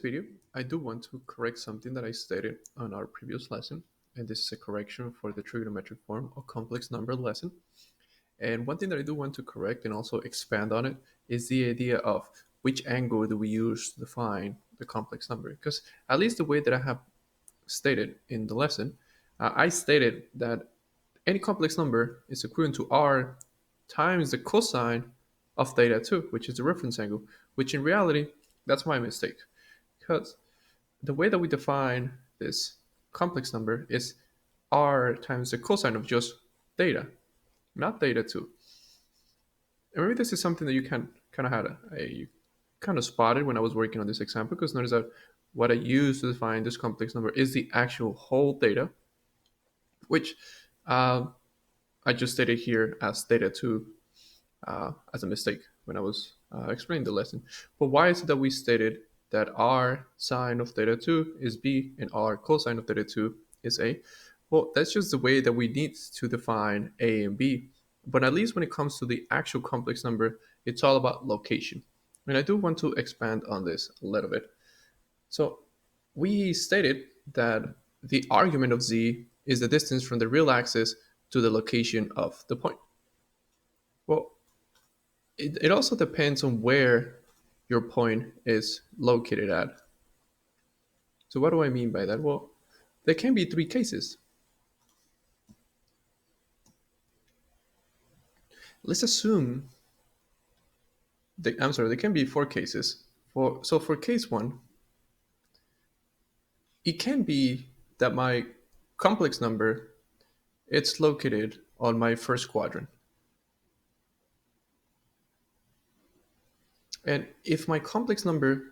Video, I do want to correct something that I stated on our previous lesson, and this is a correction for the trigonometric form or complex number lesson. And one thing that I do want to correct and also expand on it is the idea of which angle do we use to define the complex number. Because at least the way that I have stated in the lesson, I stated that any complex number is equivalent to r times the cosine of theta 2, which is the reference angle, which in reality, that's my mistake. Because the way that we define this complex number is r times the cosine of just theta, not theta 2. And maybe this is something that you can kind of had you kind of spotted when I was working on this example, because notice that what I use to define this complex number is the actual whole theta, which uh, I just stated here as theta 2 as a mistake when I was explaining the lesson. But why is it that we stated that r sine of theta 2 is b and r cosine of theta 2 is a? Well, that's just the way that we need to define a and b. But at least when it comes to the actual complex number, it's all about location. And I do want to expand on this a little bit. So we stated that the argument of z is the distance from the real axis to the location of the point. Well, it also depends on where your point is located at. So what do I mean by that? Well, there can be three cases. Let's assume I'm sorry, there can be four cases. For case one, it can be that my complex number it's located on my first quadrant. And if my complex number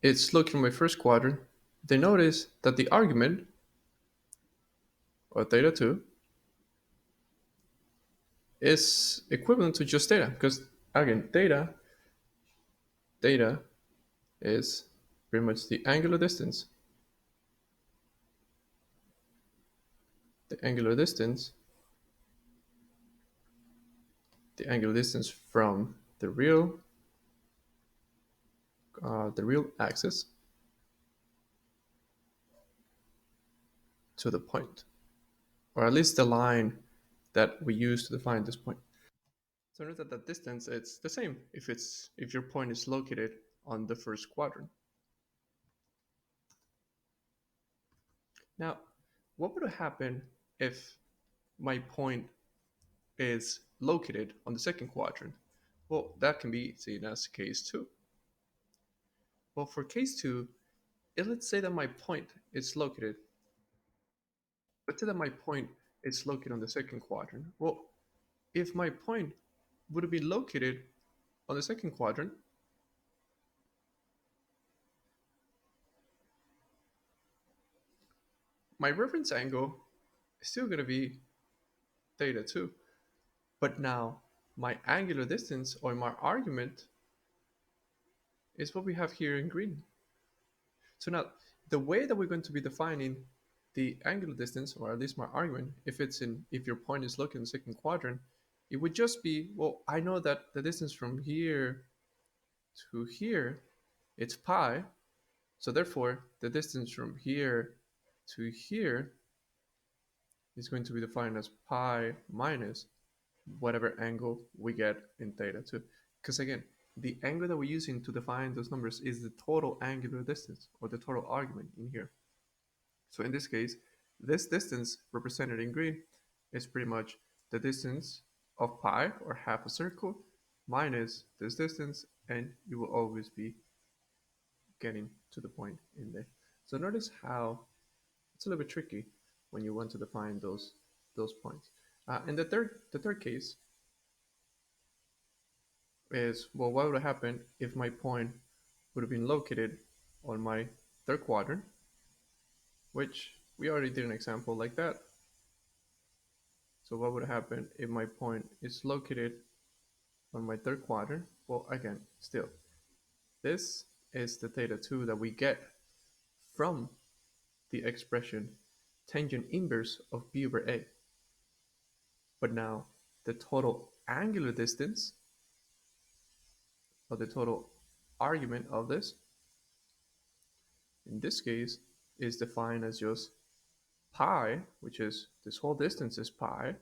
is located in my first quadrant, then notice that the argument, or theta 2, is equivalent to just theta, because again, theta is pretty much the angular distance. The angular distance, from the real axis to the point, or at least the line that we use to define this point. So note that that distance it's the same if your point is located on the first quadrant. Now, what would happen if my point is located on the second quadrant? Well, that can be seen as case 2. Well, for case 2, let's say that my point is located. Let's say that my point is located on the second quadrant. Well, if my point would be located on the second quadrant, my reference angle is still going to be theta 2. But now my angular distance, or my argument, is what we have here in green. So now the way that we're going to be defining the angular distance, or at least my argument, if your point is located in the second quadrant, it would just be, well, I know that the distance from here to here, it's pi. So therefore, the distance from here to here is going to be defined as pi minus whatever angle we get in theta 2. Because again, the angle that we're using to define those numbers is the total angular distance, or the total argument in here. So in this case, this distance represented in green is pretty much the distance of pi, or half a circle, minus this distance, and you will always be getting to the point in there. So notice how it's a little bit tricky when you want to define those points. And the third case is, well, what would happen if my point would have been located on my third quadrant, which we already did an example like that. So what would happen if my point is located on my third quadrant? Well, again, still, this is the theta 2 that we get from the expression tangent inverse of b over a. But now the total angular distance, or the total argument of this, in this case is defined as just pi, which is this whole distance is pi,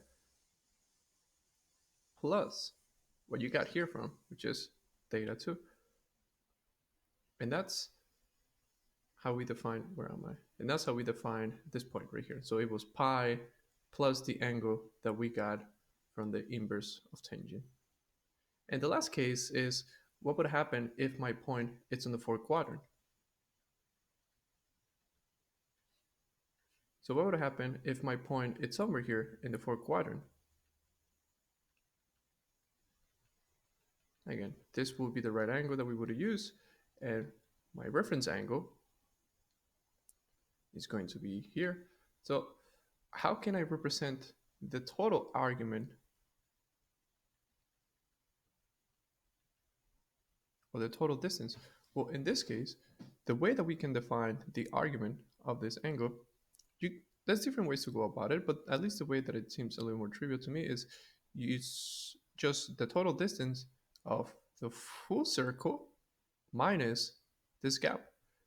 plus what you got here from, which is theta 2. And that's how we define, where am I? And that's how we define this point right here. So it was pi plus the angle that we got from the inverse of tangent. And the last case is what would happen if my point is in the fourth quadrant? So what would happen if my point is somewhere here in the fourth quadrant? Again, this will be the right angle that we would use, and my reference angle is going to be here. So how can I represent the total argument or the total distance? Well, in this case, the way that we can define the argument of this angle, you, there's different ways to go about it, but at least the way that it seems a little more trivial to me is use just the total distance of the full circle minus this gap.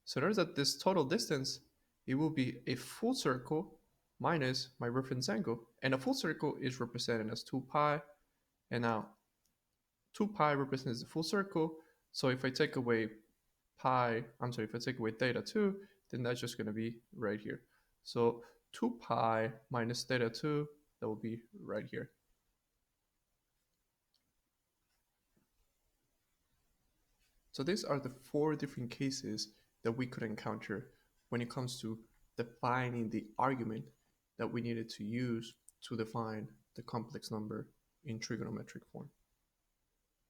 So notice that this total distance, it will be a full circle minus my reference angle. And a full circle is represented as 2 pi. And now 2 pi represents the full circle. So if I take away if I take away theta 2, then that's just going to be right here. So 2 pi minus theta 2, that will be right here. So these are the 4 different cases that we could encounter when it comes to defining the argument that we needed to use to define the complex number in trigonometric form.